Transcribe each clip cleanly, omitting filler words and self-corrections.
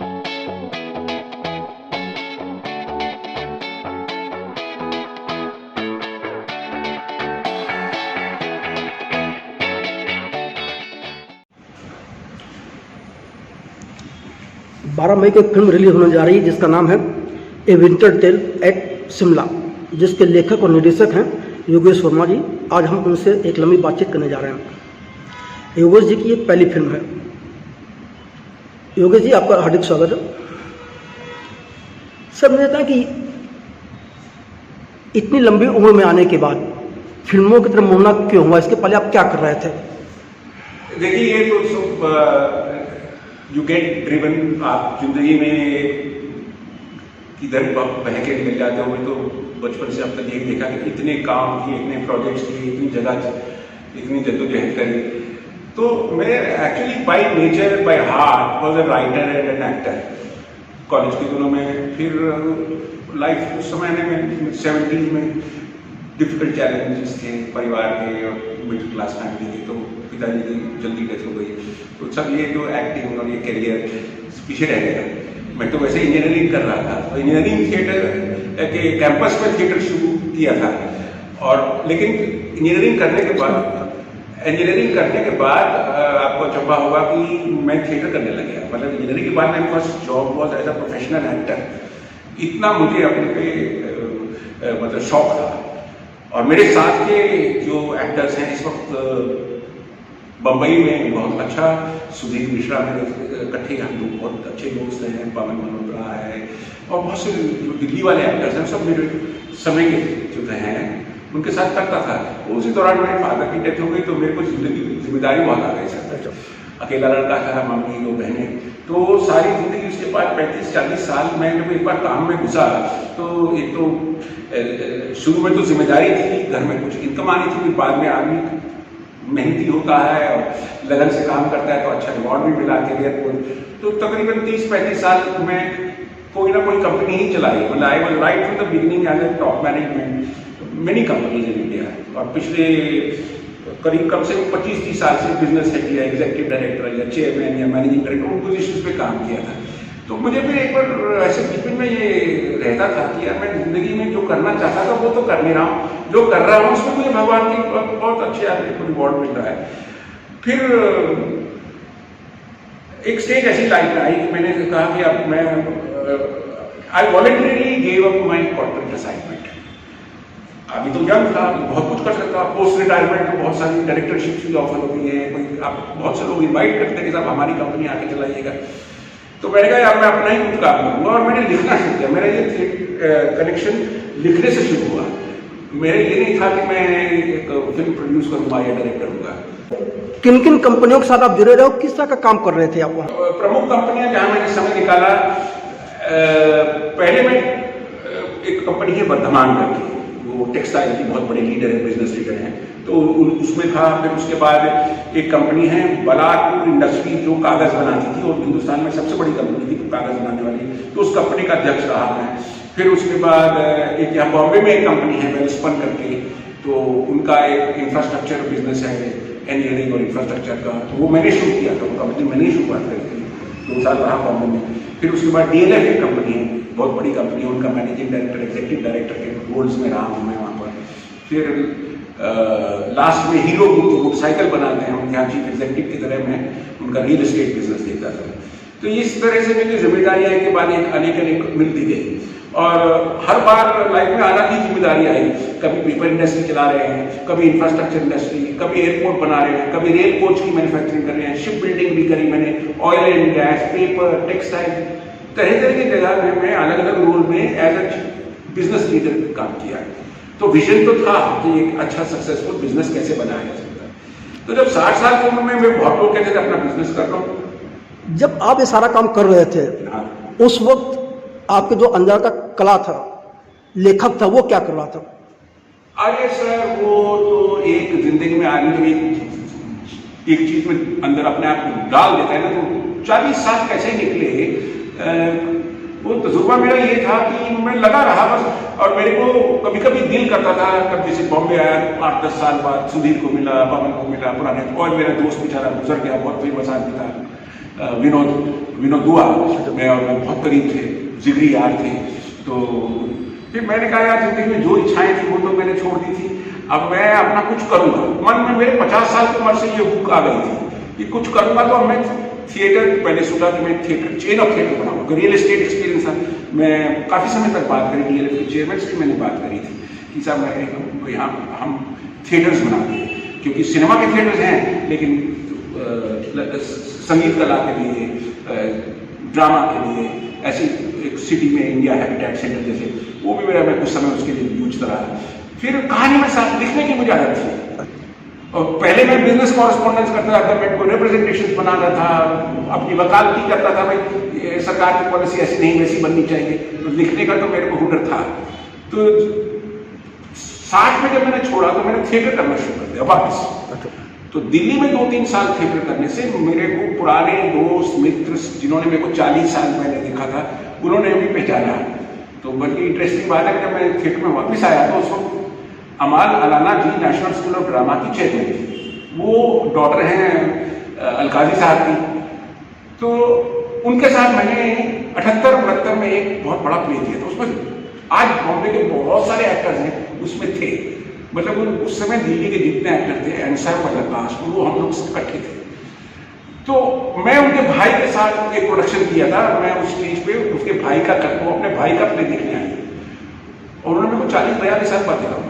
12 मई को एक film release होने जा रही है जिसका नाम है ए विंटर टेल एट शिमला, जिसके लेखक और निर्देशक हैं योगेश वर्मा जी। आज हम उनसे एक लंबी बातचीत करने जा रहे हैं। योगेश जी की ये पहली फिल्म है। योगेश जी, आपका हार्दिक स्वागत है। सर, मुझे बताएं कि इतनी लंबी उम्र में आने के बाद फिल्मों की तरफ मुड़ना क्यों हुआ? इसके पहले आप क्या कर रहे थे? देखिए, ये तो सब यू गेट ड्रिवन। आप जिंदगी में किधर बह के निकल जाते हो। मैं तो बचपन से अब तक यही देखा कि इतने काम किए, इतने प्रोजेक्ट्स किए, इतनी जगह, इतनी जद्दोजहद करी। तो मैं actually by nature, by heart was a writer and an actor college के दिनों में। फिर लाइफ उस समय में 70s में डिफिकल्ट चैलेंजेस थे परिवार के और मिडिल क्लास फैमिली के। तो पिताजी की जल्दी डेथ हो गई, तो सब ये जो एक्टिंग और ये करियर पीछे रह गया। मैं तो वैसे इंजीनियरिंग कर रहा था, तो इंजीनियरिंग थिएटर के कैंपस में थिएटर शुरू किया था। और लेकिन इंजीनियरिंग करने के बाद आपको अचंभा होगा कि मैं थिएटर करने लग गया। मतलब इंजीनियरिंग के बाद मेरी first job was as a professional actor. इतना मुझे अपने पे मतलब शौक था। और मेरे साथ के जो एक्टर्स हैं इस वक्त बम्बई में बहुत अच्छा, सुधीर मिश्रा मेरे इकट्ठे, हम लोग बहुत अच्छे दोस्त हैं, पवन मल्होत्रा है और बहुत से जो दिल्ली वाले एक्टर्स हैं सब मेरे समय के जो हैं उनके साथ करता था। उसी दौरान मेरे फादर की डेथ हो गई, तो मेरे को जिम्मेदारी बहुत आ गई सर। अकेला लड़का था, मम्मी दो बहनें, तो सारी जिंदगी उसके बाद 35-40 साल में जब एक बार काम में घुसा, तो एक तो शुरू में तो जिम्मेदारी थी, घर में कुछ इनकम आनी थी, फिर बाद में आदमी मेहनती होता है और लगन से काम करता है तो अच्छा रिवॉर्ड भी मिला करियर को। तो तकरीबन 30-35 साल में कोई ना कोई कंपनी ही चलाई। मतलब I was right from the beginning as a top management many companies in India. और पिछले करीब कम से कम 25-30 साल से बिजनेस हेड या एग्जीक्यूटिव डायरेक्टर या चेयरमैन या मैनेजिंग डायरेक्टर उन पोजिशन पे काम किया था। तो मुझे फिर एक बार ऐसे बीच में ये रहता था कि यार मैं जिंदगी में जो करना चाहता था वो तो कर नहीं रहा हूँ, जो कर रहा हूँ उसमें मुझे भगवान की बहुत अच्छे आदमी को रिवॉर्ड मिल रहा है। फिर एक स्टेज ऐसी लाइफ में आई कि मैंने कहा कि अब मैं I voluntarily gave up my corporate assignment. अभी तो यंग था, बहुत कुछ कर सकता। पोस्ट रिटायरमेंट में बहुत सारी डायरेक्टरशिप की ऑफर होती है, कोई आप बहुत से लोग इन्वाइट करते हैं कि साहब हमारी कंपनी आके चलाइएगा। तो मैंने कहा यार मैं अपना ही कुछ काम करूँगा और मैंने लिखना शुरू किया। मेरा ये कनेक्शन लिखने से शुरू हुआ। मेरा ये नहीं था कि मैं एक फिल्म प्रोड्यूस करूँगा या डायरेक्टर होगा। किन किन कंपनियों के साथ आप जुड़े रहे हो? किस तरह का काम कर रहे थे आप वहाँ? प्रमुख कंपनियां जहाँ मैंने समय निकाला, पहले मैं एक कंपनी है वर्धमान करके, वो टेक्सटाइल की बहुत बड़ी लीडर है, बिजनेस लीडर हैं, तो उसमें था। फिर उसके बाद एक कंपनी है बलारपुर इंडस्ट्री जो कागज बनाती थी और हिंदुस्तान में सबसे बड़ी कंपनी थी कागज बनाने वाली, तो उस कंपनी का अध्यक्ष रहा मैं। फिर उसके बाद एक यहाँ बॉम्बे में एक कंपनी है वेलस्पन करके, तो उनका एक इंफ्रास्ट्रक्चर बिजनेस है, इंजीनियरिंग और इंफ्रास्ट्रक्चर का, तो वो मैंने शुरू किया था। वो कंपनी मैंने ही शुरुआत करी थी, 2 साल रहा बॉम्बे में। फिर उसके बाद DLF एक कंपनी है, बहुत बड़ी कंपनी है, उनका मैनेजिंग डायरेक्टर, एग्जीक्यूटिव डायरेक्टर के रोल्स में रहा हूँ मैं वहाँ पर। फिर लास्ट में हीरो ग्रुप जो मोटरसाइकिल बनाते हैं उनके यहाँ चीफ एग्जीक्यूटिव की तरह मैं उनका रियल एस्टेट बिजनेस देखता था। तो इस तरह से मेरी जिम्मेदारियाँ एक के बाद एक अनेक मिलती गई और हर बार लाइफ में अलग ही जिम्मेदारी आई। कभी पेपर इंडस्ट्री चला रहे हैं, कभी इंफ्रास्ट्रक्चर इंडस्ट्री, कभी एयरपोर्ट बना रहे हैं, कभी रेल कोच की मैन्युफैक्चरिंग कर रहे हैं, शिप बिल्डिंग भी करी मैंने, oil and gas, paper, textile, तरह की जगह में मैं अलग अलग रोल में एज अ बिजनेस लीडर काम किया। तो विजन तो था कि एक अच्छा सक्सेसफुल बिजनेस कैसे बनाया जा सकता है। तो जब 60 साल की उम्र में मैं बहुत लोग कहते थे अपना बिजनेस कर रहा हूँ। जब आप ये सारा काम कर रहे थे, उस वक्त आपके जो अंदर का कला था, लेखक था, वो क्या कर रहा था? अरे सर, वो तो एक जिंदगी में आदमी एक चीज में अंदर अपने आप डाल देता है ना, तो 40 साल कैसे निकले वो तजुर्बा मेरा ये था कि मैं लगा रहा बस। और मेरे को कभी कभी दिल करता था, कभी जैसे बॉम्बे आया 8-10 साल बाद, सुधीर को मिला, पवन को मिला, पुराने, और मेरा दोस्त बेचारा गुजर गया, बहुत फेमस आदमी था, विनोद दुआ मैं और वो बहुत करीब थे, जिगरी यार थे। तो फिर मैंने कहा यार जिंदगी में जो इच्छाएं थी वो तो मैंने छोड़ दी थी, अब मैं अपना कुछ करूंगा। मन में मेरे 50 साल की उम्र से ये हुक आ गई थी कि कुछ करूंगा, तो अब मैं थिएटर, मैंने सोचा कि मैं थिएटर, चेन ऑफ थिएटर बनाऊंगा। रियल एस्टेट एक्सपीरियंस था, मैं काफ़ी समय तक बात करी, डीएलएफ के चेयरमैन से मैंने बात करी थी कि साहब मैं यहाँ हम थिएटर्स बनाते हैं, क्योंकि सिनेमा के थिएटर्स हैं लेकिन संगीत कला के लिए, ड्रामा के लिए ऐसी एक सिटी में इंडिया हैबिटेट सेंटर जैसे, वो भी मैं कुछ समय उसके लिए जूझता रहा। फिर कहानी में साथ लिखने की मुझे आदत थी, और पहले मैं बिजनेस कॉरेस्पॉन्डेंस करता था, मैं कोई रिप्रेजेंटेशन बनाता था, अपनी वकालती करता था, भाई सरकार की पॉलिसी ऐसी नहीं वैसी बननी चाहिए, तो लिखने का तो मेरे को हुनर था। तो 60 में जब मैंने छोड़ा तो मैंने थिएटर करना शुरू कर दिया वापस। तो दिल्ली में 2-3 साल थिएटर करने से मेरे को पुराने दोस्त मित्र जिन्होंने मेरे को 40 साल पहले देखा था, उन्होंने भी पहचाना। तो बल्कि इंटरेस्टिंग बात है कि जब मैं थिएटर में वापस आया तो उस वक्त Amal Allana ji national school of drama की चेयरमैन थी, वो डॉटर हैं अलकाजी साहब की। तो उनके साथ मैंने 78-79 में एक बहुत बड़ा प्ले किया था, उसमें आज बॉम्बे के बहुत सारे एक्टर्स हैं उसमें थे, मतलब उस समय दिल्ली के जितने एक्टर थे वो हम लोग सब इकट्ठे थे। तो मैं उनके भाई के साथ एक प्रोडक्शन किया था, मैं उस स्टेज पे उसके भाई का वो अपने भाई का प्ले देखने आई, और उन्होंने मेरे को 40-42 साल बाद देखा।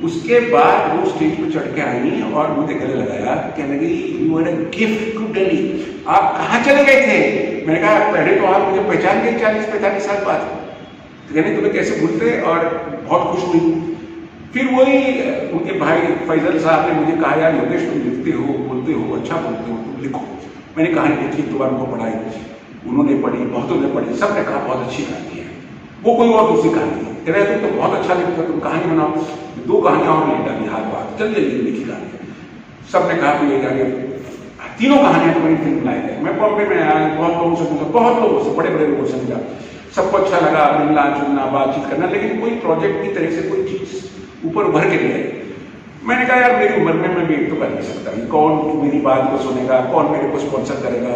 उसके बाद वो स्टेज पे चढ़ के आई और मुझे गले लगाया, कहने लगी you are a gift to Delhi, आप कहाँ चले गए थे? मैंने कहा पहले तो आप मुझे पहचान गए 40-45 साल बाद, तो कहने तुम्हें कैसे भूलते, और बहुत खुश हुई। फिर वही उनके भाई फैजल साहब ने मुझे कहा यार योगेश तुम लिखते हो, बोलते हो, अच्छा बोलते हो, तुम लिखो। मैंने कहानी लिखी, 2 बार उनको पढ़ाई, उन्होंने पढ़ी, बहुतों ने पढ़ी, सब ने कहा बहुत अच्छी कहानी है। वो कोई और दूसरी कहानी थी, कह रहे तुम तो बहुत अच्छा लिखते हो, तुम कहानी बनाओ। 2 कहानियां और लिख डाली, हाथ बात जल्दी जल्दी लिखी कहानी। सब ने कहा कि ये कहानी 3 कहानियां तो मेरी फिल्म लाई है। मैं बॉम्बे में आया, बहुत लोगों से मिला, बहुत लोगों से, बड़े बड़े लोगों से मिला, सबको अच्छा लगा, मिलना जुलना बातचीत करना, लेकिन कोई प्रोजेक्ट की तरह से कोई चीज ऊपर उभर के नहीं आई। मैंने कहा यार मेरी उम्र में मैं वेट तो कर नहीं सकता, कौन मेरी बात को सुनेगा, कौन मेरे को स्पॉन्सर करेगा।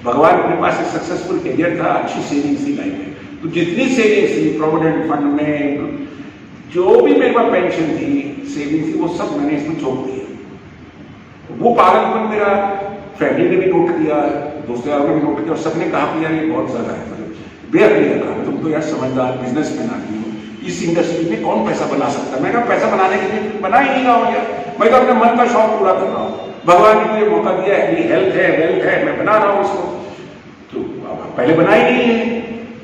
भगवान मेरे पास एक सक्सेसफुल करियर था, अच्छी सेविंग्स थी लाइफ में, तो जितनी सेविंग्स थी प्रोविडेंट फंड में, जो भी मेरे पास पेंशन थी, सेविंग थी, वो सब मैंने इसमें झोंक दिया। वो पागलपन मेरा फैमिली ने भी नोट किया, दोस्तों ने भी नोट किया, और सबने कहा कि यार ये बहुत ज्यादा है, मतलब बेअकली लगा, तुम तो यार समझदार बिजनेसमैन आदमी हो, इस इंडस्ट्री में कौन पैसा बना सकता है। मैं कहा पैसा बनाने के लिए बना ही नहीं रहा हूँ यार, मैं तो अपने मन का शौक पूरा कर रहा हूँ, भगवान ने मुझे मौका दिया है, मेरी हेल्थ है, वेल्थ है, मैं बना रहा हूँ इसको। तो पहले बना ही नहीं है,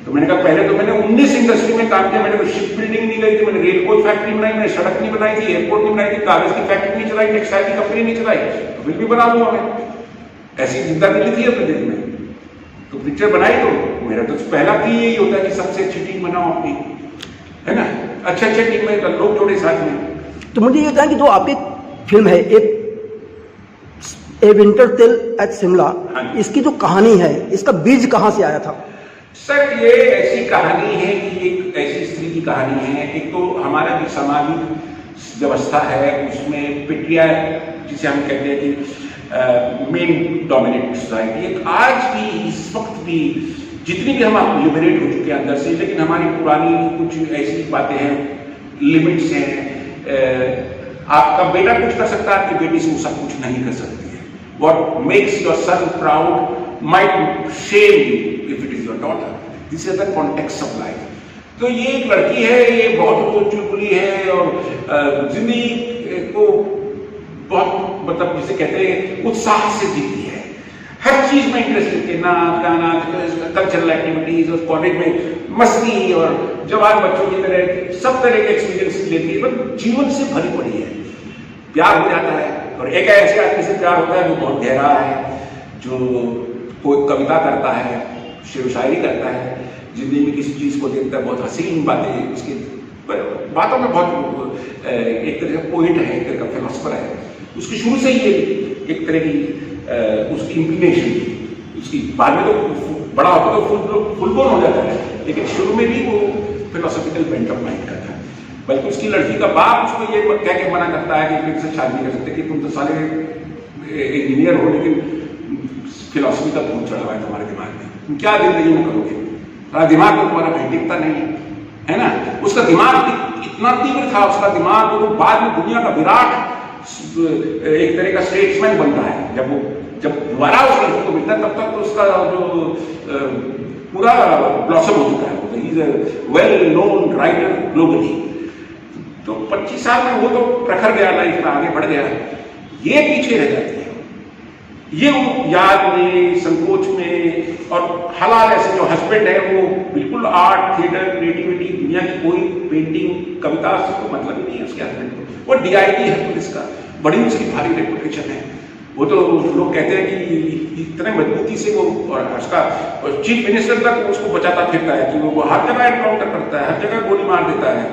तो मैंने कहा पहले तो मैंने 19 इंडस्ट्री में काम किया, मैंने कोई शिप बिल्डिंग नहीं गई थी, मैंने रेल कोई फैक्ट्री बनाई, मैंने सड़क नहीं बनाई थी, एयरपोर्ट नहीं बनाई थी, कागज की फैक्ट्री नहीं चलाई, टेक्सटाइल की कंपनी नहीं चलाई, तो फिर भी बना लूंगा मैं। ऐसी चिंता नहीं थी अपने दिल में, तो पिक्चर बनाई। तो मेरा तो पहला की यही होता है कि सबसे अच्छी टीम बनाओ अपनी, है ना, अच्छे टीम में लोग जोड़े साथ में। तो मुझे ये बताएं कि जो आपकी फिल्म है एक ए विंटर टेल एट शिमला, इसकी जो कहानी है, इसका बीज कहाँ से आया था? सर ये ऐसी कहानी है कि एक ऐसी स्त्री की कहानी है। एक तो हमारा जो सामाजिक व्यवस्था है उसमें पिटिया जिसे हम कहते हैं कि मेन डोमिनेट सोसाइटी, आज भी इस वक्त भी जितनी भी हम लिबरेट हो चुके हैं अंदर से, लेकिन हमारी पुरानी कुछ ऐसी बातें हैं, लिमिट्स हैं। आपका बेटा कुछ कर सकता है, आपकी बेटी से वो सब कुछ नहीं कर सकती है। What makes your son proud might Shem you if it is your daughter, this is the context of life. तो ये एक लड़की है, ये बहुत चुलबुली है और जिंदगी को बहुत मतलब जिसे कहते हैं उत्साह से जीती है, हर चीज में इंटरेस्ट लेती है, नाच गाना, कल्चरल एक्टिविटीज, और कॉलेज में मस्ती, और जवान बच्चों की तरह सब तरह के एक्सपीरियंस लेती है, बट जीवन से भरी पड़ी है। प्यार हो जाता है, और एक ऐसे आदमी से प्यार होता है जो बहुत गहरा है, जो कोई कविता करता है, शेर शायरी करता है, जिंदगी में किसी चीज को देखता है, बहुत हसीन बातें, उसकी बातों में बहुत एक तरह का पोइट है, एक तरह का फिलोसफर है। उसकी शुरू से ही एक तरह की उसकी इंक्लिनेशन थी उसकी, बाद में तो बड़ा होता तो फुल बोल हो जाता है, लेकिन शुरू में भी वो फिलोसॉफिकल बेंट ऑफ माइंड का था। बल्कि उसकी लड़की का बाप उसको ये कह के मना करता है कि से शादी नहीं कर सकते, कि तुम तो साले इंजीनियर हो, लेकिन फिलॉसफी का भूत चढ़ा हुआ है तुम्हारे दिमाग में, तुम क्या जिंदगी में करोगे? तुम्हारा दिमाग में तुम्हारा भौतिकता नहीं है ना। उसका दिमाग इतना तीव्र था, उसका दिमाग, वो बाद में दुनिया का विराट एक तरह का स्टेट्समैन बनता है। जब दोबारा उस लड़की को मिलता है तब तक तो उसका जो पूरा ब्लॉसम हो चुका है, he is a well known writer globally. तो 25 साल में वो तो प्रखर गया, लाइफ में आगे बढ़ गया, ये पीछे रह जाती है, ये याद में, संकोच में। और हालात ऐसे, जो हस्बैंड है वो बिल्कुल आर्ट, थिएटर, क्रिएटिविटी, दुनिया की कोई पेंटिंग, कविता से कोई मतलब ही नहीं है उसके हस्बैंड को। वो DIG है पुलिस का, बड़ी उसकी भारी रेपुटेशन है। वो तो लोग कहते हैं कि इतने मजबूती से वो, और उसका चीफ मिनिस्टर तक उसको बचाता फिरता है कि वो हर जगह एनकाउंटर करता है, हर जगह गोली मार देता है।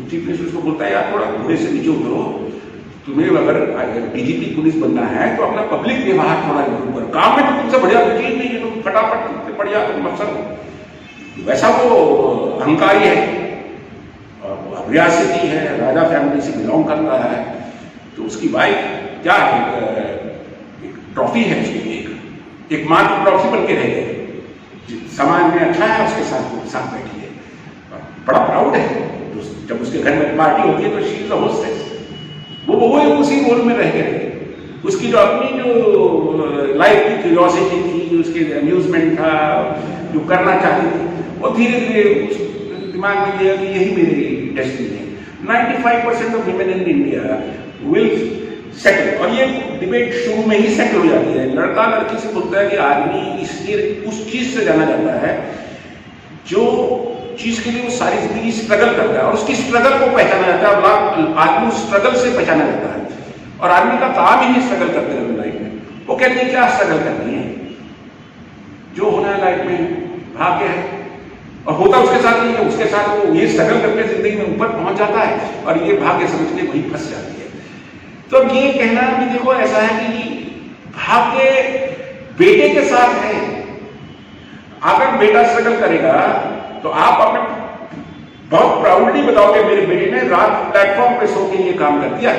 चीफ मिनिस्टर उसको बोलता है, यार थोड़ा घोड़े से नीचे उतरो, तुम्हें अगर DGP पुलिस बनना है तो अपना पब्लिक व्यवहार थोड़ा इम्प्रूव करो, काम में तो तुमसे बढ़िया कोई चीज नहीं है, तुम फटाफट बढ़िया तुम अफसर हो। वैसा वो अहंकारी है, और रियासती है, राजा फैमिली से बिलोंग करता है। तो उसकी वाइफ क्या है, ट्रॉफी है उसकी, एक मां की ट्रॉफी बन के रह गई, समाज में अच्छा है, उसके साथ बैठी है, बड़ा प्राउड है। जब उसके घर में पार्टी होती है तो शी इज द होस्टेस, वो उसी रोल में रह गए। उसकी जो अपनी जो लाइफ की क्यूरियोसिटी थी, उसके अम्यूजमेंट था, जो करना चाहती थी, वो धीरे धीरे दिमाग में लिया कि यही मेरी डेस्टिनी है। 95% of women in India will settle, और ये डिबेट शुरू में ही सेटल हो जाती है। लड़का लड़की से बोलता है कि आदमी इसलिए उस चीज से जाना जाता है जो चीज के लिए वो सारी जिंदगी स्ट्रगल करता है, और उसकी स्ट्रगल को पहचाना जाता है। और आदमी उस स्ट्रगल से पहचाना जाता है, और आदमी का काम ही स्ट्रगल करते रहना लाइफ में। वो कहते हैं क्या स्ट्रगल करनी है, जो होना है लाइफ में भाग्य है, और होता उसके साथ नहीं है, उसके साथ वो ये स्ट्रगल करके जिंदगी में ऊपर पहुंच जाता है, और ये भाग्य समझ के वहीं फंस जाती है। तो ये कहना भी देखो ऐसा है कि भाग्य बेटे के साथ है। अगर बेटा स्ट्रगल करेगा तो आप अपने बहुत प्राउडली बताओगे, मेरे बेटे ने रात प्लेटफॉर्म पे सो के ये काम कर दिया।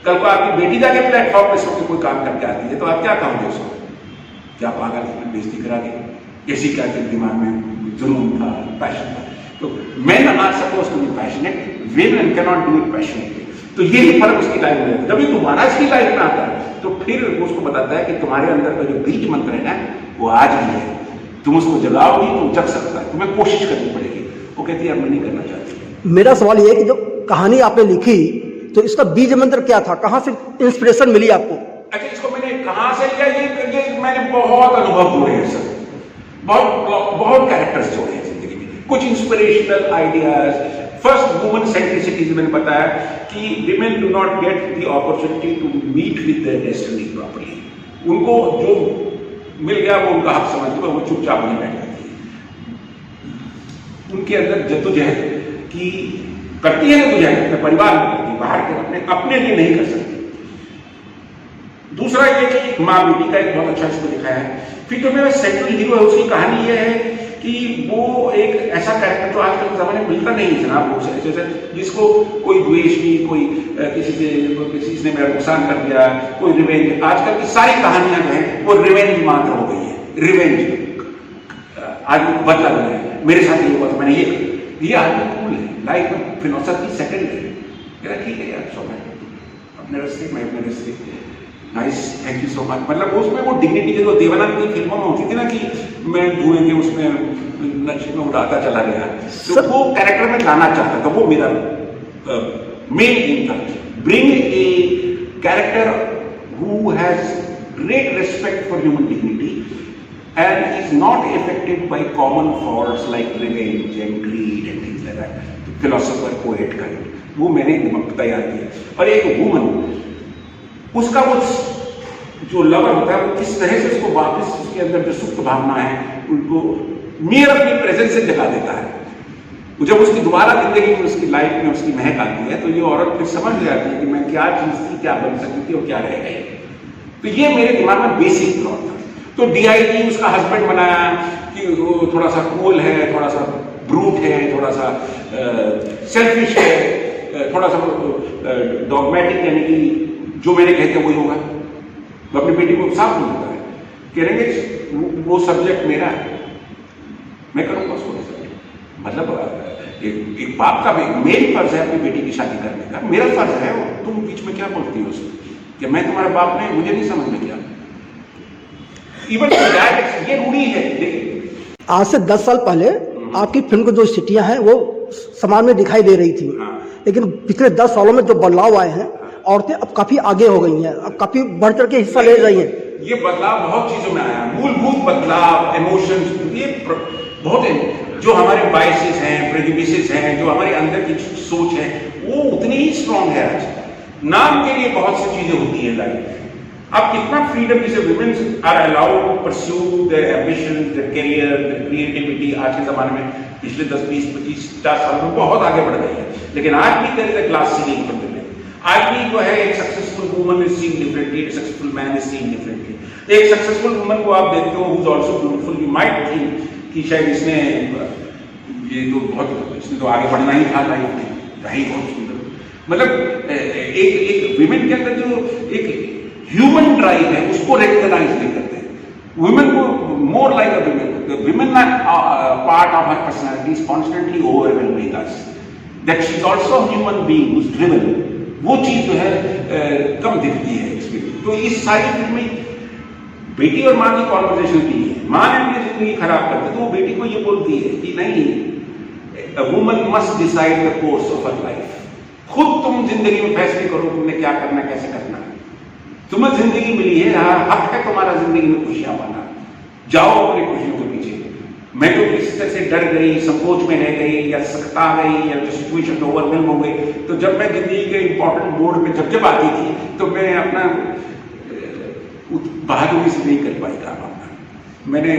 कल को आपकी बेटी जाके प्लेटफॉर्म पे सो के कोई काम करके आती है तो आप क्या कहोगे उसको? क्या पागल, बेइज्जती करा के, ऐसी क्या दिमाग में जुनून था, पैशन था। तो men are suppose to be passionate, women cannot do it passionately। तो यही फर्क उसकी लाइफ में है। जब ये दोबारा इसकी लाइफ में आता है तो फिर उसको बताता है कि तुम्हारे अंदर का जो बीज मंत्र है ना, वो आज भी है, तुम उसको जगाओगी तो जग सकता है, तुम्हें कोशिश करनी पड़ेगी। वो कहती है अब मैं नहीं करना चाहती। मेरा सवाल ये है कि जब कहानी आपने लिखी तो इसका बीज मंत्र क्या था, कहाँ से इंस्पिरेशन मिली आपको? अच्छा, इसको मैंने कहाँ से लिया, ये मैंने बहुत अनुभव जोड़े हैं सर, बहुत कैरेक्टर्स जोड़े हैं जिंदगी में, कुछ inspirational ideas. First, woman centricity मैंने बताया कि women do not get the opportunity to meet with their destiny properly. उनको जो मिल गया वो उनका हक समझ के वो चुपचाप नहीं बैठ जाती है। उनके अंदर जद्दोजहद की करती है, जद्दोजहद अपने परिवार में करती है, बाहर के अपने लिए नहीं कर सकती। दूसरा ये कि माँ बेटी का एक बहुत अच्छा इसको दिखाया है। फिर जो मेरा सेंट्रल हीरो है उसकी कहानी ये है कि वो एक ऐसा कैरेक्टर जो आजकल के जमाने में मिलता नहीं है जनाब, वो जैसे जिसको कोई द्वेष नहीं, कोई किसी ने मेरा नुकसान कर दिया, कोई रिवेंज। आजकल की सारी कहानियां जो है वो रिवेंज मात्र हो गई है, रिवेंज, आदमी बदला लेना है, मेरे साथ ये हुआ था मैंने ये आदमी कूल है, लाइफ में फिलोसफी सेटल है, ठीक है यार, सो अपने रास्ते मैं अपने रास्ते, nice, thank you so much. मतलब उसमें वो डिग्निटी जो देवानंद की फिल्मों में होती थी ना कि मैं धुएं के उसमें नशे में उड़ाता चला गया, तो वो कैरेक्टर में लाना चाहता था, वो मेरा मेन एम था। Bring a character who has great respect for human dignity and is not affected by common faults like revenge and greed and things like that, philosopher, poet kind, वो मैंने तैयार किया। और एक वुमन, उसका वो जो लवर होता है वो किस तरह से उसको वापस उसके अंदर जो सुप्त भावना है उनको मेयर अपनी प्रेजेंस से जगा देता है। वो जब उसकी दोबारा जिंदगी में उसकी लाइफ में उसकी महक आती है तो ये औरत फिर समझ जाती है कि मैं क्या चीज थी, क्या बन सकती थी और क्या रह गई। तो ये मेरे दिमाग में बेसिक प्लॉट था। तो DIG उसका हस्बैंड बनाया कि वो थोड़ा सा कूल है, थोड़ा सा ब्रूट है, थोड़ा सा सेल्फिश है, थोड़ा सा डॉगमेटिक, यानी कि जो मैंने कहते वही होगा। वो अपनी बेटी को साफ नहीं देता है, कहेंगे वो सब्जेक्ट मेरा है, मैं करूँगा उसको रिजल्ट। मतलब एक बाप का मेरी फर्ज है अपनी बेटी की शादी करने का, मेरा फर्ज है। तुम बीच में क्या बोलती हो उसमें कि मैं तुम्हारा बाप नहीं, मुझे नहीं समझ में क्या। इवन ये रूढ़ी है। देखिए आज से 10 साल पहले आपकी फिल्म की जो स्थितियां हैं वो समाज में दिखाई दे रही थी, लेकिन पिछले 10 सालों में जो बदलाव आए हैं, औरतें अब काफी आगे हो गई हैं, अब काफी बढ़ चढ़ के हिस्सा ले रही हैं। ये बदलाव बहुत चीजों में आया, मूलभूत बदलाव, इमोशंस, ये बहुत जो हमारे बायसेस हैं, प्रेजुडिसेस हैं, जो हमारे अंदर की सोच है, वो उतनी ही स्ट्रांग है। आज नाम के लिए बहुत सी चीजें होती है लाइफ में। अब कितना फ्रीडम जैसे womens are allowed to pursue their ambition, their career, their creativity. आज के जमाने में पिछले 10, 20, 25, 50 साल में बहुत आगे बढ़ गई है, लेकिन आज भी there is a glass ceiling for women. आज भी जो है एक successful woman is seen differently, एक successful man is seen differently. एक सक्सेसफुल वुमन को आप देखते हो who is also beautiful, you might think कि शायद इसने तो आगे बढ़ना ही था लाइफ में, रही बहुत सुंदर। मतलब एक विमेन के अंदर जो एक ह्यूमन ड्राइव है उसको रिकॉग्नाइज नहीं करते। वुमेन को more like a women part of her personality is constantly overwhelming us that she is also human being who is driven. वो चीज जो है कम दिखती है इसमें। तो इस सारी फिल्म में बेटी और माँ की कॉन्वर्सेशन भी है। माँ ने अपनी जिंदगी खराब कर दी तो वो बेटी को ये बोलती है कि नहीं, a woman must decide the course of her life। खुद तुम जिंदगी में फैसले करो तुमने क्या करना, कैसे करना। तुम्हें जिंदगी मिली है, हक है तुम्हारा जिंदगी में खुशियां पाना, जाओ अपनी खुशियों के पीछे। मैं तो किसी तरह से डर गई, संकोच में रह गई, या सकता गई, या जो सिचुएशन ओवरवेलम हो गई, तो जब मैं जिंदगी के इंपॉर्टेंट मोड पे जब आती थी तो मैं अपना बहादुरी से नहीं कर पाई काम अपना। मैंने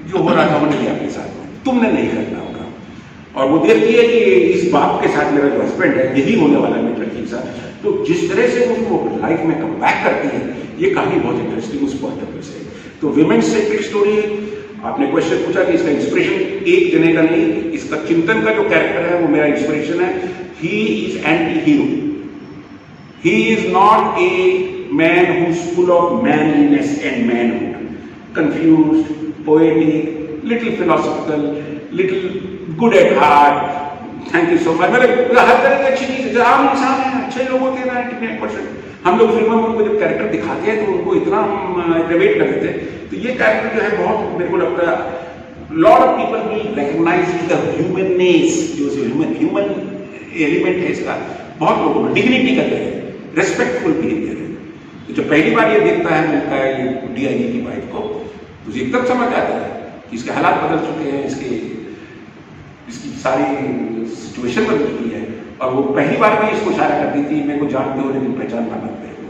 जो हो रहा था होने दिया अपने साथ में, तुमने नहीं करना होगा। और वो देखती है कि इस बाप के साथ मेरा जो हस्बैंड है यही होने वाला है मेरी लड़की के साथ। तो जिस तरह से वो लाइफ में कम बैक करती है, ये कहानी बहुत इंटरेस्टिंग उस पॉइंट ऑफ व्यू से। तो विमेन्स सेंट्रिक स्टोरी। आपने क्वेश्चन पूछा कि इसका इंस्पिरेशन एक जने का नहीं, इसका चिंतन का जो कैरेक्टर है वो मेरा इंस्पिरेशन है। He is anti hero, he is not a man who's full of manliness and manhood, confused, poetic, little philosophical, little good at heart. Thank you so much। मतलब हर तरह की अच्छी चीज, आम इंसान है, अच्छे लोग होते हैं 99%। हम लोग फिल्मों में उनको जब कैरेक्टर दिखाते हैं तो उनको इतना एलिवेट कर देते हैं। तो ये कैरेक्टर जो है बहुत मेरे को लगता है lot of people will recognise the humanness, जो ह्यूमन एलिमेंट है इसका, बहुत लोगों में डिग्निटी करते हैं, रेस्पेक्टफुल बिहेवियर है। जब पहली बार ये देखता है, मिलता है ये डीआईजी की वाइफ को, तो एकदम समझ आता है कि इसके हालात बदल चुके हैं, इसकी सारी सिचुएशन बदल चुकी है। और वो पहली बार में इसको इशारा करती थी, मेरे को जानते हो लेकिन पहचान ना पाते हो।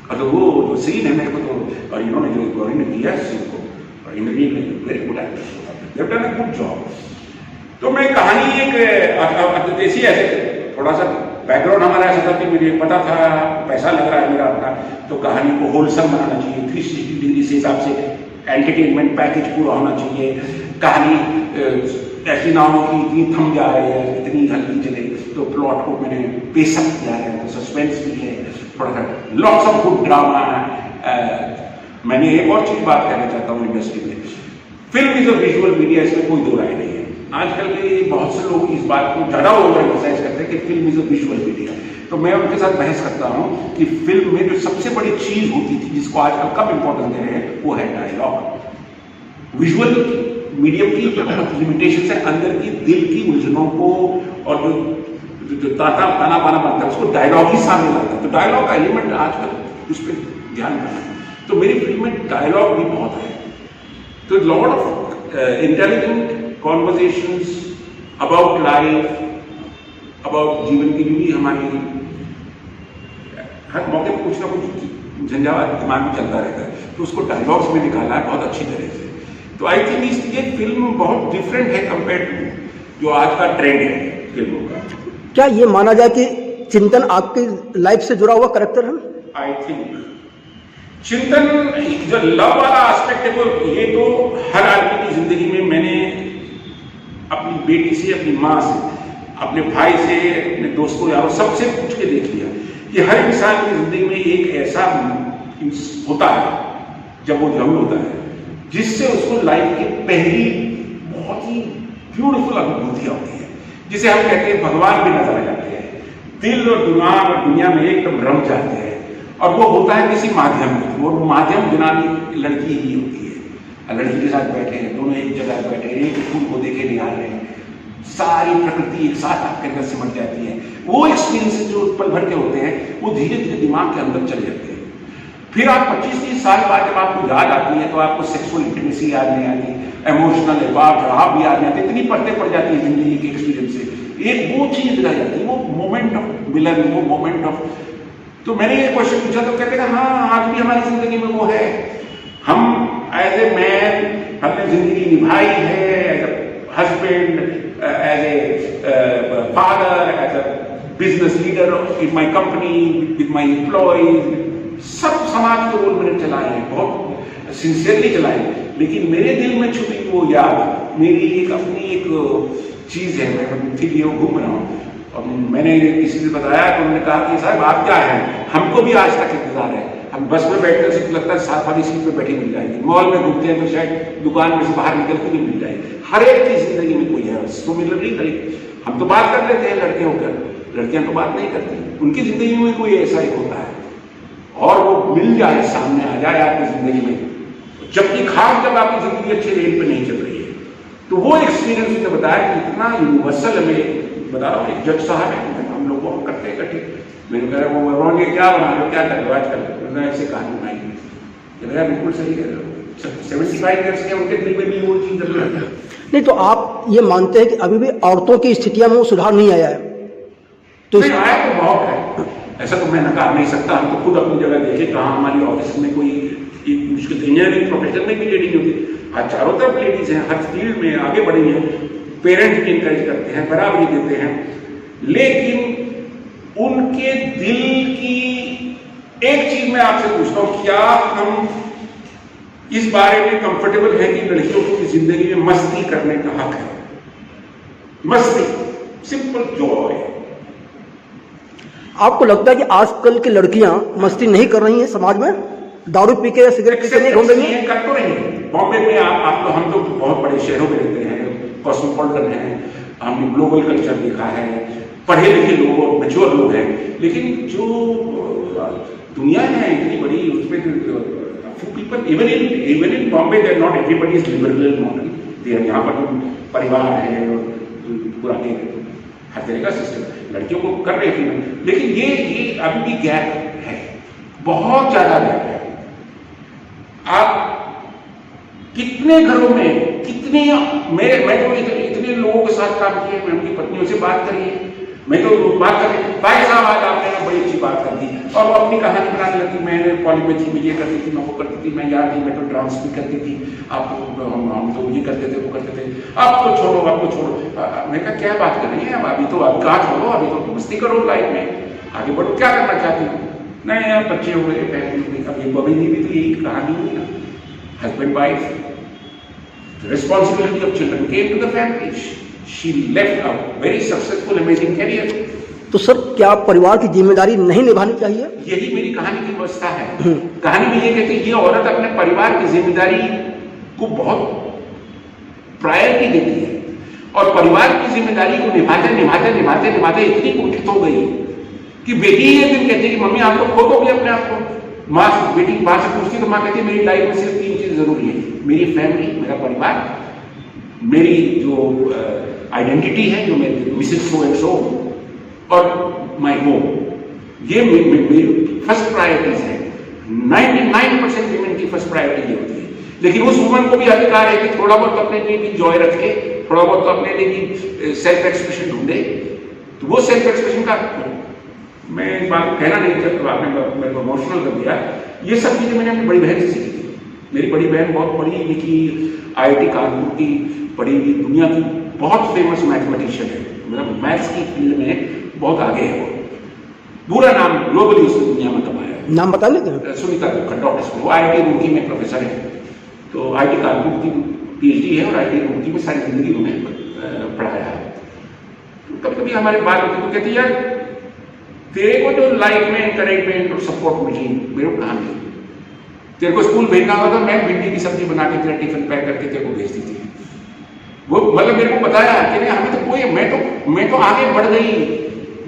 और तो वो जो सीन है मेरे को तो, और इन्होंने जो गौरी ने दिया सीन को, और इन्होंने very good actor, they've done a good job. तो मैं कहानी एक देसी ऐसे थोड़ा सा बैकग्राउंड हमारा ऐसा था कि मुझे पता था पैसा लग रहा है मेरा अपना, तो कहानी को होलसम बनाना चाहिए, 360 डिग्री से हिसाब से एंटरटेनमेंट पैकेज पूरा होना चाहिए। कहानी ऐसी ना हो कि इतनी थम जाए या इतनी हल्की चले, तो प्लॉट को मैंने पेशअप किया है, तो सस्पेंस भी है, थोड़ा सा लॉट्स ऑफ गुड ड्रामा। मैंने एक और चीज बात कहना चाहता हूँ इंडस्ट्री में, film is a visual media, इसमें कोई दो राय नहीं है। आजकल के बहुत से लोग इस बात को ज़्यादा ओवर एम्फसाइज करते हैं कि film is a visual media. तो मैं उनके साथ बहस करता हूँ कि फिल्म में जो सबसे बड़ी चीज होती थी जिसको आजकल कम इंपॉर्टेंस दे रहे हैं, वो है डायलॉग। विजुअल मीडियम की लिमिटेशन है, अंदर की दिल की उलझनों को और जो ताना बाना बनता है उसको डायलॉग ही सामने लाता है। तो डायलॉग का एलिमेंट आजकल उस पर ध्यान देना। तो मेरी फिल्म में डायलॉग भी बहुत है। तो lot of intelligent conversations about life, about जीवन की जो भी हमारी हर मौके पर कुछ ना कुछ झंझावात दिमाग में चलता रहता है, तो उसको डायलॉग्स में निकाला है बहुत अच्छी तरह से। तो आई थिंक ये फिल्म बहुत डिफरेंट है कंपेयर टू जो आज का ट्रेंड है फिल्मों का। क्या ये माना जाए कि चिंतन आपकी लाइफ से जुड़ा हुआ कैरेक्टर है? आई थिंक चिंतन जो लव वाला एस्पेक्ट है, तो ये तो हर आदमी की जिंदगी में मैंने अपनी बेटी से, अपनी माँ से, अपने भाई से, अपने दोस्तों यारों सबसे पूछ के देख लिया कि हर इंसान की जिंदगी में एक ऐसा होता है जब वो यंग होता है, जिससे उसको लाइफ की पहली बहुत ही ब्यूटीफुल अनुभूतियां होती है, जिसे हम कहते हैं भगवान भी नजर आ जाते हैं, दिल और दिमाग और दुनिया में एकदम रम जाते हैं। और वो होता है किसी माध्यम में, वो माध्यम यूनानी लड़की ही होती है। लड़की के साथ बैठे हैं, दोनों एक जगह बैठे हैं, एक फूल को देखे निहार रहे हैं, सारी प्रकृति एक साथ आपके अंदर सिमट जाती है। वो एक्सपीरियंसेस जो पल भर के होते हैं, वो धीरे धीरे दिमाग के अंदर चले जाते हैं। फिर आप 25-30 साल बाद जब आपको याद आती है, तो आपको सेक्सुअल इंटीमेसी याद नहीं आती, इमोशनल उतार चढ़ाव भी याद नहीं आते, इतनी परतें पड़ जाती है जिंदगी के एक्सपीरियंस से। एक वो चीज रह जाती है, वो मोमेंट ऑफ मिलन, वो मोमेंट ऑफ। तो मैंने ये क्वेश्चन पूछा तो कहते हैं हाँ, आज भी हमारी जिंदगी में वो है। हम एज ए मैन हमने जिंदगी निभाई है, as a husband, as a father, as a business leader in my company, with my employees, सब समाज के रोल मैंने चलाए हैं, बहुत सिंसियरली चलाए हैं। लेकिन मेरे दिल में छुपी वो याद मेरी एक अपनी एक चीज है, मैं फिर ये घूम रहा हूँ। और मैंने किसी से बताया तो उन्होंने कहा कि साहब आप क्या हैं, हमको भी आज तक इंतजार है। हम बस में बैठते हैं, लगता है साथ वाली सीट पे बैठी मिल जाएगी, मॉल में घूमते हैं तो शायद दुकान में से बाहर निकल के भी मिल जाएगी। हर एक की जिंदगी में कोई है, तो मिल रही करीब। हम तो बात कर लेते हैं लड़के होकर, लड़कियां तो बात नहीं करती, उनकी जिंदगी में कोई ऐसा ही होता है और वो मिल जाए, सामने आ जाए आपकी जिंदगी में, जबकि खास जब आपकी जिंदगी अच्छे रेल पे नहीं चल रही है। तो वो एक्सपीरियंस ने बताया कि इतना यूनिवर्सल हमें बता रहा हूँ। एक जज साहब है, हम लोग वो करते हैं इकट्ठे, मैंने कहा वो रोने क्या बना लो, क्या कर लो आजकल, उन्होंने ऐसे कहानी बनाई। मेरा बिल्कुल सही कह रहे हो, 75 ईयर्स के उनके दिल में भी वो चीज नहीं। तो आप ये मानते हैं कि अभी भी औरतों की स्थितियां में वो सुधार नहीं आया है? तो आया तो बहुत है, ऐसा तो मैं नकार नहीं सकता। हम तो खुद अपनी जगह देखे, कहाँ हमारी ऑफिस में कोई मुश्किल, इंजीनियरिंग प्रोफेशन में भी लेडी नहीं होती, आज चारों तरफ लेडीज हैं, हर फील्ड में आगे बढ़ी हैं, पेरेंट्स भी इंकरेज करते हैं, बराबरी देते हैं। लेकिन उनके दिल की एक चीज मैं आपसे पूछता हूं, क्या हम इस बारे में कंफर्टेबल है कि लड़कियों को जिंदगी में मस्ती करने का हक है? मस्ती, सिंपल जॉय। आपको लगता है कि आजकल की लड़कियां मस्ती नहीं कर रही हैं समाज में? दारू पी के या सिगरेट पी के नहीं घूम रही हैं? कर तो रही है। बॉम्बे में आप तो, हम तो बहुत बड़े शहरों में रहते हैं, कॉस्मोपॉलिटन है, हमने ग्लोबल कल्चर देखा है, पढ़े लिखे लोग और मैच्योर लोग हैं। लेकिन जो दुनिया है इतनी बड़ी, उसमें people even in Bombay there not everybody is liberal model there. यहाँ पर परिवार है और पुराने हर तरह का सिस्टम, लड़कियों को कर रहे हैं, लेकिन ये अभी भी गैप है, बहुत ज्यादा गैप है। आप कितने घरों में, कितने मैं तो इतने लोगों के साथ काम किए, मैं उनकी पत्नियों से बात करी है, मैं तो बात कर रही, भाई साहब आज आपने बड़ी अच्छी बात कर दी, और वो अपनी कहानी बनाने लगी, मैं पॉलीपैथी में ये करती थी, मैं वो करती थी, मैं यार नहीं, मैं तो डांस भी करती थी, आप हम तो ये करते थे, वो करते थे, अब तो छोड़ो, अब तो छोड़ो। मैंने कहा क्या बात कर रही है, अब अभी तो अब कहा छोड़ो, अभी तो मस्ती करो लाइफ में, आगे बढ़ो, क्या करना चाहती हूँ? नहीं यार बच्चे हो गए, फैमिली, अब ये अभी नहीं भी तो यही कहानी हुई ना, husband wife, responsibility of children came to the family. She left a very successful, amazing career. तो सर क्या परिवार की जिम्मेदारी नहीं निभानी चाहिए? यही मेरी कहानी की व्यवस्था है। कहानी में ये कहती है, ये औरत अपने परिवार की जिम्मेदारी को बहुत प्रायोरिटी देती है और परिवार की जिम्मेदारी को निभाते इतनी कुंठित हो गई कि बेटी एक दिन कहती है कि मम्मी आप तो खो दोगे अपने आप को। माँ बेटी माँ से पूछती तो माँ कहती है मेरी लाइफ में सिर्फ 3 चीज जरूरी है, मेरी फैमिली, मेरा परिवार, मेरी जो आइडेंटिटी है, जो मेरी मिसेस सो एंड सो, और माय होम। ये मेरी फर्स्ट प्रायोरिटीज है। 99% वीमेन की फर्स्ट प्रायोरिटी ये होती है। लेकिन उस वुमन को भी अधिकार है कि थोड़ा बहुत अपने लिए भी जॉय रखे, थोड़ा बहुत अपने लिए भी सेल्फ एक्सप्रेशन ढूंढे। तो वो सेल्फ एक्सप्रेशन का, मैं इस बात को कहना नहीं चाहता, आपने मेरे को इमोशनल कर दिया। ये सब चीजें मैंने अपनी बड़ी बहन से सीखी थी। मेरी बड़ी बहन बहुत पढ़ी लिखी, IIT कानपुर की पढ़ी हुई, दुनिया की बहुत फेमस मैथमेटिशियन है, मतलब मैथ्स की फील्ड में बहुत आगे है। वो पूरा नाम ग्लोबली उसने दुनिया में कमाया है। नाम बता लेते? सुनीता दुखड़, डॉक्टर, वो IIT रुड़की में प्रोफेसर है। तो IIT कानपुर की PhD है और IIT रुड़की में सारी जिंदगी उन्होंने पढ़ाया है। कभी कभी हमारे बात होती तो कहती यार तेरे को जो लाइफ में एनकरेजमेंट और सपोर्ट मिली, मेरे को कहाँ मिली? तेरे को स्कूल भेजना होगा तो मैं भिंडी की सब्जी बना के तेरा टिफिन पैक करके तेरे को भेजती थी। वो मतलब मेरे को बताया कि नहीं हमें तो कोई मैं तो आगे बढ़ गई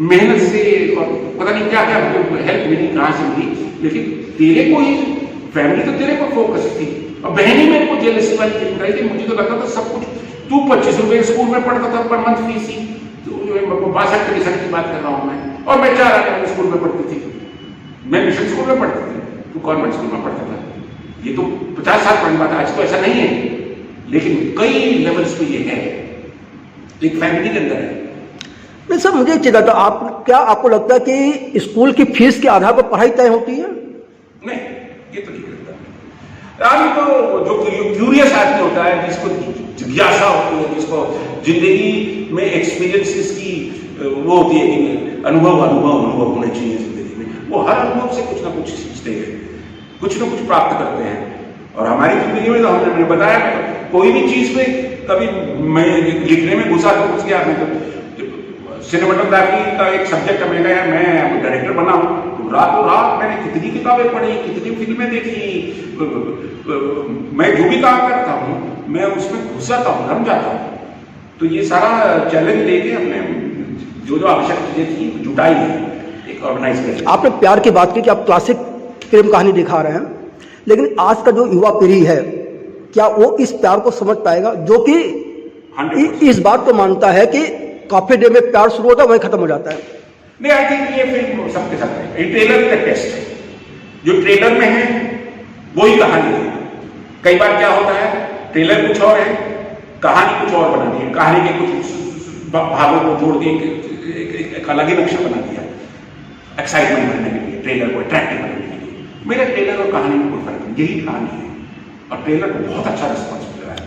मेहनत से और पता नहीं क्या क्या हेल्प मिली कहाँ से मिली, लेकिन तेरे को ही फैमिली तो तेरे पर फोकस थी और बहनी मेरे को जेलसी वाली फील रही थी। मुझे तो लगता था सब कुछ तू 25 रुपए स्कूल में पढ़ता था पर मंथ फीस ही, तो 62-63 की बात कर रहा हूँ मैं, और मैं 4 आने स्कूल में पढ़ती थी। मैं मिशन स्कूल में पढ़ती थी, तू कॉन्वेंट स्कूल में पढ़ता था। ये तो 50 साल पुरानी बात है, आज तो ऐसा नहीं है, लेकिन कई लेवल्स पे ये है, एक फैमिली के अंदर है। नहीं सर, मुझे एक चीज था, क्या आपको लगता है कि स्कूल की फीस के आधार पर पढ़ाई तय होती है? नहीं, ये तो नहीं करता। अभी तो जो क्यूरियस आदमी होता है, जिसको जिज्ञासा होती है, जिसको जिंदगी में एक्सपीरियंसेस की वो होती है कि अनुभव होने चाहिए जिंदगी में, वो हर अनुभव से कुछ ना कुछ सीखते हैं, कुछ ना कुछ प्राप्त करते हैं। और हमारी जिंदगी में तो हमने बताया कोई भी चीज पे कभी मैं लिखने में घुसा तो कुछ गया, मैं तो सिनेमाटोग्राफी का एक सब्जेक्ट मैं डायरेक्टर बना हूँ, तो रातों रात मैंने कितनी किताबें पढ़ी, कितनी फिल्में देखी, मैं जो भी काम करता हूँ मैं उसमें घुस जाता हूँ, रम जाता हूँ। तो ये सारा चैलेंज लेके हमने जो आवश्यक चीजें थी जुटाई है, एक ऑर्गेनाइज कर। आपने प्यार की बात की कि आप क्लासिक प्रेम कहानी दिखा रहे हैं, लेकिन आज का जो युवा पीढ़ी है क्या वो इस प्यार को समझ पाएगा, जो कि इस बात को मानता है कि कॉफी डे में प्यार शुरू होता है वही खत्म हो जाता है? नहीं, आई थिंक ये फिल्म सबके साथ है, ट्रेलर का टेस्ट है, जो ट्रेलर में है वही कहानी है। कई बार क्या होता है, ट्रेलर कुछ और है, कहानी कुछ और बना दी है, कहानी के कुछ भागों को जोड़ के एक अलग ही नक्शा बना दिया एक्साइटमेंट भरने के लिए, ट्रेलर को अट्रैक्टिव बनाने के लिए। मेरा ट्रेलर और कहानी में कोई फर्क नहीं, यही कहानी है, और ट्रेलर को बहुत अच्छा रिस्पॉन्स मिल रहा है।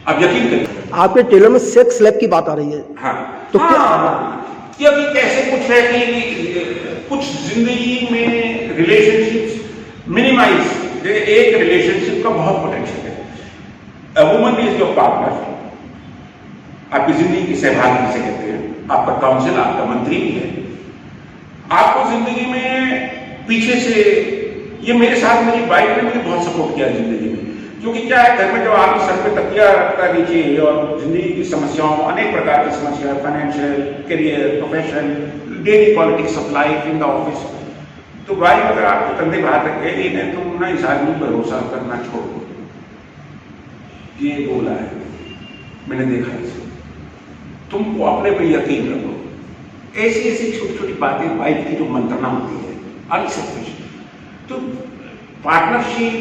अब यकीन करिए, आपके ट्रेलर में सेक्स लैब की बात आ रही है। हाँ, तो क्योंकि कैसे कुछ है कि कुछ जिंदगी में रिलेशनशिप्स मिनिमाइज, एक रिलेशनशिप का बहुत पोटेंशियल है। A woman is your partner, आपकी जिंदगी की सहभागी जिसे कहते हैं, आपका काउंसिल, आपका मंत्री भी है। आपको जिंदगी में पीछे से, ये मेरे साथ मेरी वाइफ ने मुझे बहुत सपोर्ट किया जिंदगी में, क्योंकि क्या है, घर में जब आप सर पे तकिया रखता नीचे और जिंदगी की समस्याओं, अनेक प्रकार की समस्या, financial, career, profession, daily politics of life in the office, तो वाइफ अगर आपके कंधे पर हाथ रख गई नहीं, तुम ना इस आदमी पर भरोसा करना छोड़ दो, ये बोला है, मैंने देखा इसे, तुमको अपने पे यकीन रखो। ऐसी ऐसी छोटी छोटी बातें वाइफ की जो मंत्रणा होती है, अनसेल्फिश। तो पार्टनरशिप,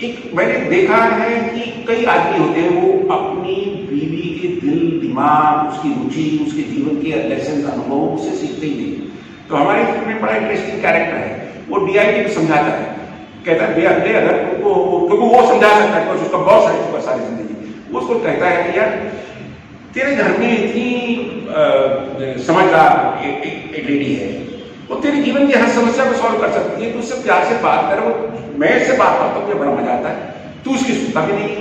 एक मैंने देखा है कि कई आदमी होते हैं वो अपनी बीवी के दिल, दिमाग, उसकी रुचि, उसके जीवन के लेसन, अनुभव उससे सीखते ही नहीं। तो हमारी फिल्म में बड़ा इंटरेस्टिंग कैरेक्टर है, वो डीआईजी को समझाता है, कहता है भैया अगर तुमको, क्योंकि वो समझा सकता है, उसका बॉस है उसका सारी जिंदगी, वो उसको कहता है कि यार तेरे घर में इतनी समझदार एक लेडी है, वो तेरे जीवन की हर समस्या को सॉल्व कर सकती है, तू उससे प्यार से बात कर, वो मैं इससे बात करता हूँ, मुझे बड़ा मजा आता है, तू उसकी सुनता भी नहीं।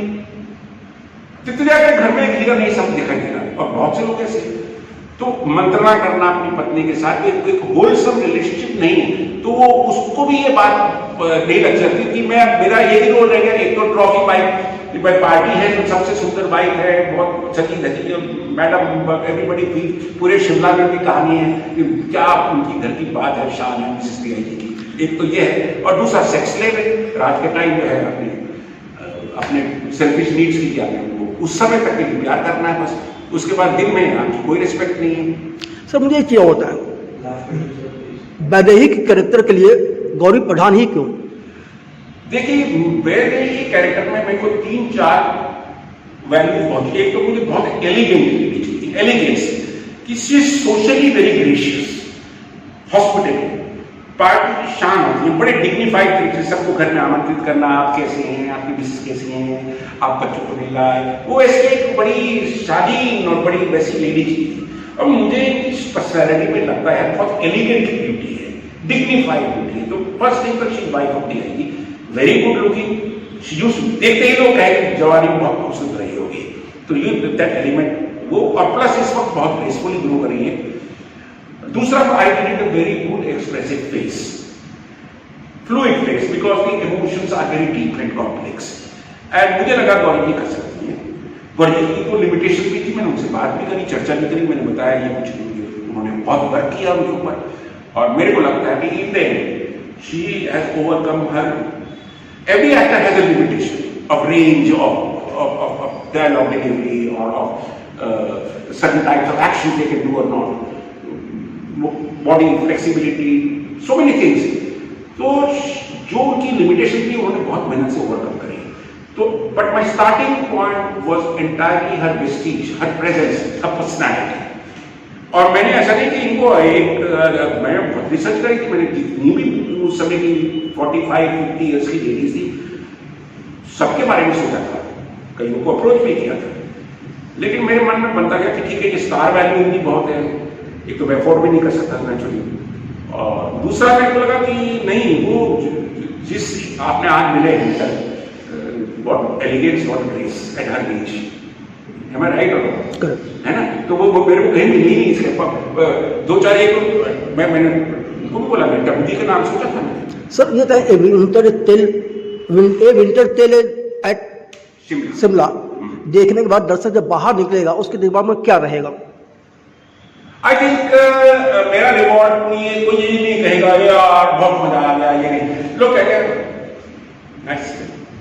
तुझे अपने घर में एक लीडर नहीं सब दिखाई दे रहा, और बहुत से लोग ऐसे। तो मंत्रणा करना अपनी पत्नी के साथ एक होलसम रिलेशनशिप नहीं है, तो वो उसको भी ये बात नहीं लग सकती कि मैं, मेरा यही रोल रह गया, एक तो ट्रॉफी बाइक पार्टी है, तो सबसे सुंदर बाइक है, बहुत सजी धजी मैडम, एवरीबडी फील, पूरे शिमला में भी कहानी है कि क्या उनकी घर की बात है, शान है मिसेस डीआईजी की। एक तो ये है, और दूसरा सेक्स स्लेव है, रात के टाइम जो है अपने सेल्फिश नीड्स की क्या है, उस समय तक के लिए प्यार करना है बस, उसके बाद दिन में आपकी कोई रिस्पेक्ट नहीं है। सर मुझे क्या होता है वैदेही के कैरेक्टर के लिए गौरी प्रधान ही क्यों? देखिए, वैदेही कैरेक्टर में मेरे को 3-4 वैल्यूज बहुत, एक तो मुझे बहुत एलिगेंट लेडी चाहिए, एलिगेंस, कि she is socially very gracious, hospital, party की शान होती है, बड़े डिग्निफाइड तरीके से सबको घर में आमंत्रित करना, आप कैसे हैं, आपकी मिसेस कैसी हैं, आप बच्चों को मिल रहा है, वो ऐसे एक बड़ी शालीन और बड़ी वैसी लेडी थी। और मुझे इस पर्सनैलिटी में लगता है बहुत एलिगेंट ब्यूटी है, डिग्निफाइड ब्यूटी है। तो फर्स्ट थिंग तो she wife of DIG, very good looking, देखते ही लोग कहें कि जवानी बहुत खूबसूरत रही होगी, तो ये दैट एलिमेंट वो, और प्लस इस वक्त बहुत ग्रेसफुली ग्रो कर रही है। दूसरा, I did a very good expressive face, fluid phase because the emotions are very deep and complex. And मुझे लगा गौरी जी कर सकती है। गौरी जी को लिमिटेशन भी थी, मैंने उनसे बात भी करी, चर्चा भी करी, मैंने बताया ये कुछ उन्होंने बहुत वर्क किया उनके ऊपर, और मेरे को लगता है कि in the end she has overcome her. Every actor has a limitation of range of dialogue delivery or of certain types of actions they can do or not, body flexibility, so many things. तो जो उनकी limitation थी उन्होंने बहुत मेहनत से overcome करी। तो but my starting point was entirely her Vestige, her presence, her personality. और मैंने ऐसा नहीं कि इनको मैं बहुत रिसर्च करी थी, मैंने जितनी भी उस समय की 45-50 ईयर्स की लेडीज थी सबके बारे में सोचा था, कईयों को अप्रोच भी किया था, लेकिन मेरे मन में बनता गया कि ठीक है ये स्टार वैल्यू इनकी बहुत है, एक तो मैं अफोर्ड भी नहीं कर सकता नेचुरली, और दूसरा मेरे को लगा कि नहीं वो जिस आपने आज मिले हैं what elegance what grace at her age, am I right or not? है ना, तो वो मेरे को कहीं मिली नहीं इसके दो चार एक मैंने उनको भी बोला, मैं डब्बी का नाम सोचा था मैंने। सर ये था ए विंटर टेल एट शिमला देखने के बाद दर्शक जब बाहर निकलेगा उसके दिमाग में क्या रहेगा? आई थिंक मेरा रिवॉर्ड कोई ये नहीं कहेगा यार बहुत मजा आ गया, ये नहीं, लोग कहेंगे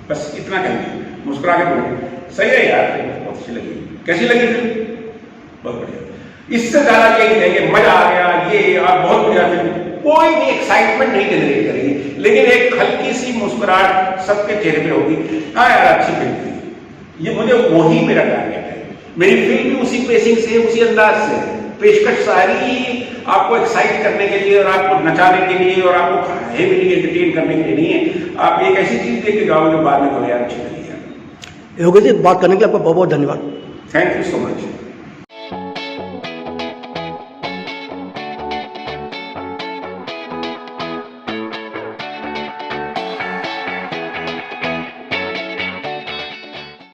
बस इतना कहेंगे, मुस्कुरा के बोलेंगे सही है यार, बहुत अच्छी लगी, कैसी लगी फिल्म, बहुत बढ़िया, इससे ज्यादा यही कहेंगे मजा आ गया, ये आप बहुत बढ़िया फिल्म, कोई भी एक्साइटमेंट नहीं जनरेट करेगी, लेकिन एक हल्की सी मुस्कुराहट सबके चेहरे पे होगी, हाँ यार अच्छी फिल्म थी, ये मुझे वही मेरा टारगेट है। मेरी फिल्म भी उसी पेसिंग से, उसी अंदाज से, पेशकश सारी आपको एक्साइट करने के लिए और आपको नचाने के लिए और आपको हेवीली एंटरटेन करने के लिए नहीं है, आप एक ऐसी चीज देख के गाओगे बाद में कहो यार अच्छी लगी है। योगेश जी बात करने के लिए आपका बहुत बहुत धन्यवाद। Thank you so much.